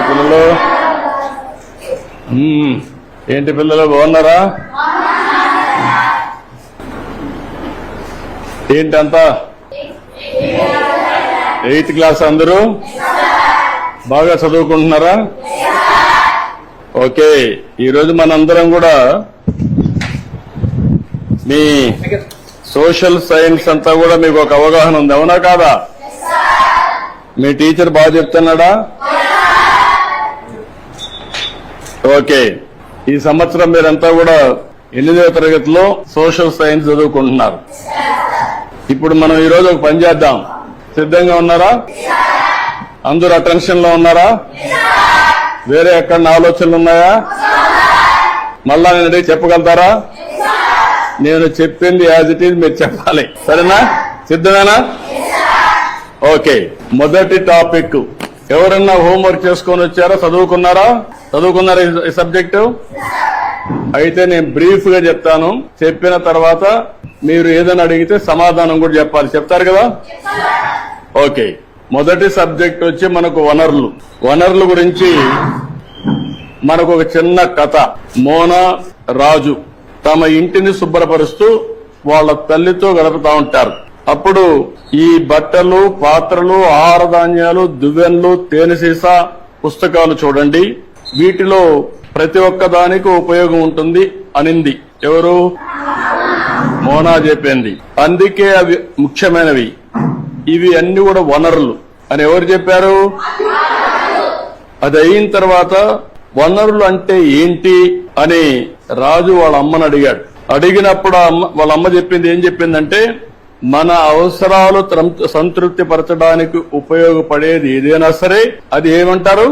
పిల్లలు ఏంటి పిల్లలు బాగున్నారా? ఏంటంతా 8th క్లాస్ అందరూ బాగా చదువుకుంటున్నారా? ఓకే, ఈరోజు మనందరం కూడా మీ సోషల్ సైన్స్ అంతా కూడా మీకు ఒక అవగాహన ఉంది, అవునా కాదా? మీ టీచర్ బాగా చెప్తున్నాడా? ఓకే, ఈ సంవత్సరం మీరంతా కూడా 8వ తరగతిలో సోషల్ సైన్స్ చదువుకుంటున్నారు. ఇప్పుడు మనం ఈరోజు ఒక పని చేద్దాం. సిద్ధంగా ఉన్నారా? అందరూ అటెన్షన్ లో ఉన్నారా? వేరే ఎక్కడ ఆలోచనలు ఉన్నాయా? మళ్ళా నేను అడిగి చెప్పగలుగుతారా? నేను చెప్పింది యాజ్ ఇట్ ఈజ్ మీరు చెప్పాలి, సరేనా? సిద్ధమేనా? ఓకే, మొదటి టాపిక్ ఎవరన్నా హోంవర్క్ చేసుకొని వచ్చారా? చదువుకున్నారా ఈ సబ్జెక్టు? అయితే నేను బ్రీఫ్ గా చెప్తాను, చెప్పిన తర్వాత మీరు ఏదైనా అడిగితే సమాధానం కూడా చెప్పాలి. చెప్తారు కదా? ఓకే, మొదటి సబ్జెక్ట్ వచ్చి మనకు వనరుల గురించి మనకు ఒక చిన్న కథ. మోనా రాజు తమ ఇంటిని శుభ్రపరుస్తూ వాళ్ళ తల్లితో గడుపుతా ఉంటారు. అప్పుడు ఈ బట్టలు, పాత్రలు, ఆహార ధాన్యాలు, దువ్వెన్లు, తేనె సీసా పుస్తకాలు చూడండి, వీటిలో ప్రతి ఒక్క దానికి ఉపయోగం ఉంటుంది అనింది. ఎవరు? మోనా చెప్పింది. అందుకే అవి ముఖ్యమైనవి, ఇవి అన్ని కూడా వనరులు అని ఎవరు చెప్పారు? అది అయిన తర్వాత వనరులు అంటే ఏంటి అని రాజు వాళ్ళ అమ్మని అడిగాడు. అడిగినప్పుడు వాళ్ళ అమ్మ చెప్పింది ఏం చెప్పిందంటే, మన అవసరాలు సంతృప్తి పరచడానికి ఉపయోగపడేది ఏదైనా సరే అది ఏమంటారు?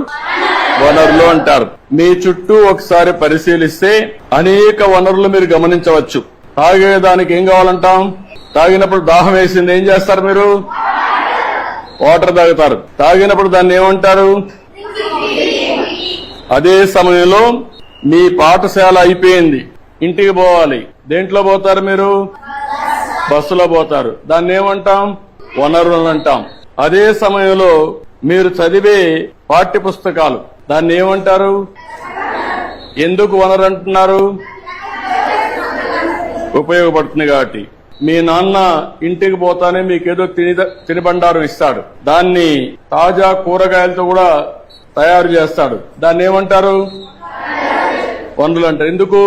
వనరులు అంటారు. మీ చుట్టూ ఒకసారి పరిశీలిస్తే అనేక వనరులు మీరు గమనించవచ్చు. తాగేదానికి ఏం కావాలంటాం? తాగినప్పుడు దాహం వేసింది, ఏం చేస్తారు మీరు? వాటర్ తాగుతారు. తాగినప్పుడు దాన్ని ఏమంటారు? అదే సమయంలో మీ పాఠశాల అయిపోయింది, ఇంటికి పోవాలి, దేంట్లో పోతారు మీరు? బస్సులో పోతారు, దాన్ని ఏమంటాం? వనరులు అంటాం. అదే సమయంలో మీరు చదివే పాఠ్య పుస్తకాలు, దాన్ని ఏమంటారు? ఎందుకు వనరు అంటున్నారు? ఉపయోగపడుతుంది కాబట్టి. మీ నాన్న ఇంటికి పోతానే మీకేదో తినిబండారం ఇస్తాడు, దాన్ని తాజా కూరగాయలతో కూడా తయారు చేస్తాడు, దాన్ని ఏమంటారు? వనరులు అంటారు. ఎందుకు?